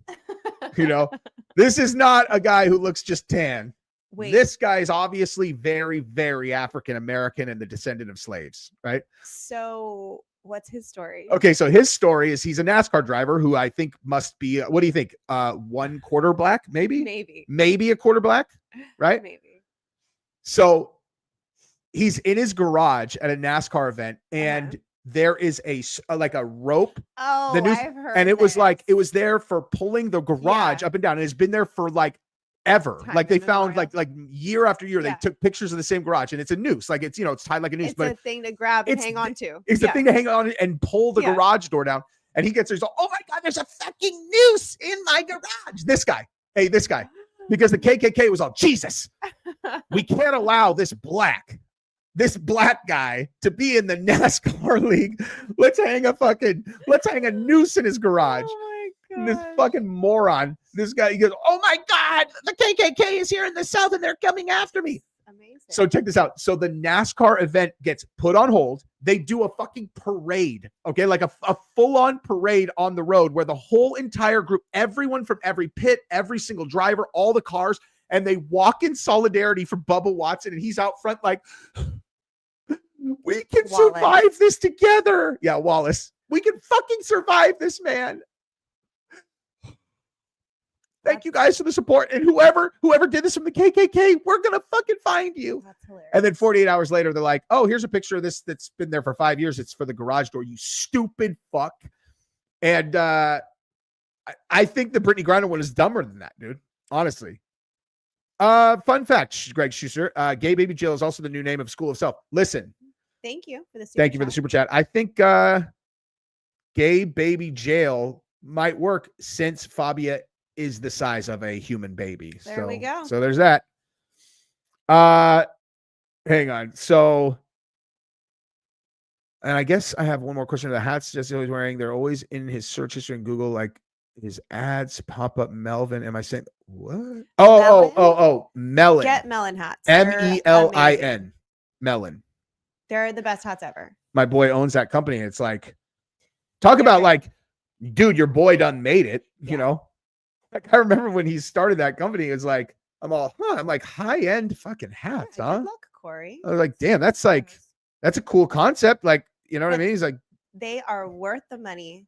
This is not a guy who looks just tan. Wait. This guy is obviously very, very African American and the descendant of slaves, right? So what's his story? Okay, so his story is he's a NASCAR driver who I think must be, what do you think? 1/4 black, maybe? Maybe a quarter black, right? Maybe. So he's in his garage at a NASCAR event, and there is a rope. Oh, I've heard. And it was like, it was there for pulling the garage up and down. And it's been there for like ever. Like they found like year after year, they took pictures of the same garage, and it's a noose. Like it's, it's tied like a noose, but it's a thing to grab and hang on to. It's the thing to hang on and pull the garage door down. And he gets there. He's like, oh my God, there's a fucking noose in my garage. This guy, because the KKK was all, Jesus, we can't allow this black guy to be in the NASCAR league. Let's hang a noose in his garage. Oh my God. This fucking moron. This guy, he goes, oh my God, the KKK is here in the South and they're coming after me. Amazing. So check this out. So the NASCAR event gets put on hold. They do a fucking parade. Okay. Like a full-on parade on the road where the whole entire group, everyone from every pit, every single driver, all the cars, and they walk in solidarity for Bubba Watson. And he's out front like, we can survive this together. Yeah, Wallace. We can fucking survive this, man. Thank you guys for the support. And whoever did this from the KKK, we're going to fucking find you. That's hilarious. And then 48 hours later, they're like, oh, here's a picture of this that's been there for 5 years. It's for the garage door, you stupid fuck. And I think the Brittney Griner one is dumber than that, dude. Honestly. Fun fact, Greg Schuster, gay baby jail is also the new name of School of Self. Listen. Thank you for the super chat. I think gay baby jail might work since Fabia is the size of a human baby. There we go. So there's that. Hang on. So, and I guess I have one more question. The hats Jesse always wearing, they're always in his search history in Google, like his ads pop up. Melvin. Am I saying what? Oh, Melon. Get Melon hats. MELIN. Melon. They're the best hats ever. My boy owns that company. It's like, talk about like, dude, your boy done made it, you know? Like, I remember when he started that company, it was like, I'm like high-end fucking hats, huh? Good luck, Corey. I was like, damn, that's a cool concept. Like, you know what I mean? He's like, they are worth the money.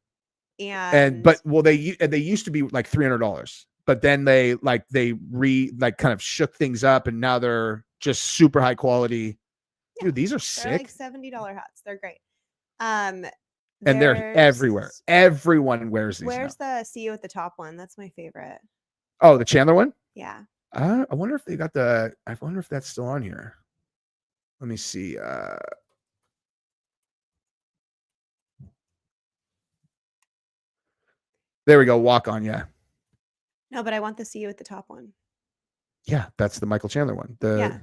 But they used to be like $300, but then they kind of shook things up, and now they're just super high quality. Dude, these are sick. They're like $70 hats. They're great. And they're everywhere. Everyone wears these. Where's the CEO at the top one? That's my favorite. Oh, the Chandler one? Yeah. I wonder if they got the. I wonder if that's still on here. Let me see. There we go. Walk on. Yeah. No, but I want the see you at the top one. Yeah, that's the Michael Chandler one. Yeah.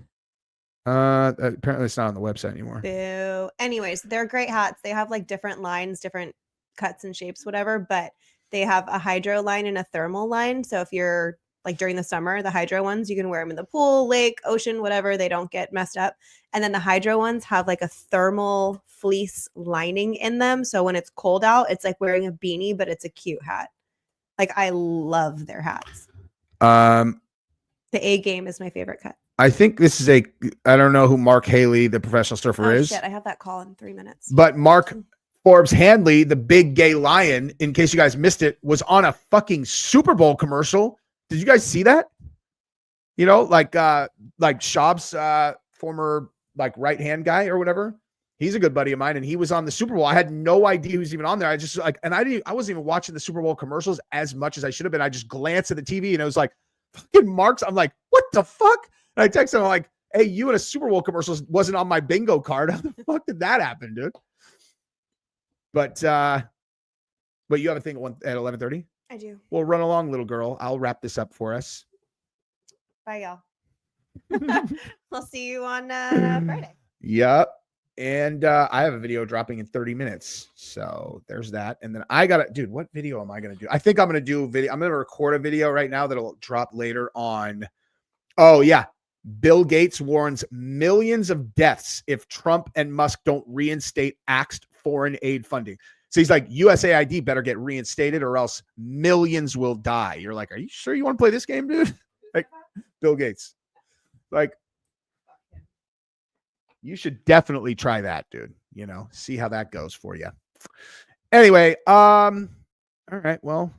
Apparently it's not on the website anymore. Boo. Anyways, they're great hats. They have like different lines, different cuts and shapes, whatever, but they have a hydro line and a thermal line. So if you're like during the summer, the hydro ones, you can wear them in the pool, lake, ocean, whatever. They don't get messed up. And then the hydro ones have like a thermal fleece lining in them. So when it's cold out, it's like wearing a beanie, but it's a cute hat. Like I love their hats. The A game is my favorite cut. I think this is I don't know who Mark Haley, the professional surfer, is. Shit, I have that call in 3 minutes. But Mark Forbes Handley, the big gay lion, in case you guys missed it, was on a fucking Super Bowl commercial. Did you guys see that? You know, like Schaub's former like right hand guy or whatever. He's a good buddy of mine, and he was on the Super Bowl. I had no idea he was even on there. I just like, and I wasn't even watching the Super Bowl commercials as much as I should have been. I just glanced at the TV and it was like, fucking Mark's. I'm like, what the fuck? And I texted him, I'm like, hey, you in a Super Bowl commercial wasn't on my bingo card. How the fuck did that happen, dude? But you have a thing at 11:30? I do. Well, run along, little girl. I'll wrap this up for us. Bye, y'all. We'll see you on Friday. Yep. And I have a video dropping in 30 minutes. So there's that. And then I got to, dude, what video am I going to do? I think I'm going to do a video. I'm going to record a video right now that'll drop later on. Oh, yeah. Bill Gates warns millions of deaths if Trump and Musk don't reinstate axed foreign aid funding. So he's like, USAID better get reinstated or else millions will die. You're like, are you sure you want to play this game, dude? Like Bill Gates. Like, you should definitely try that, dude. You know, see how that goes for you. Anyway, all right. Well,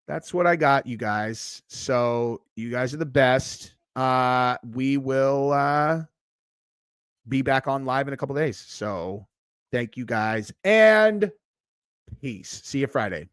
that's what I got, you guys. So you guys are the best. We will be back on live in a couple days. So thank you guys and peace. See you Friday.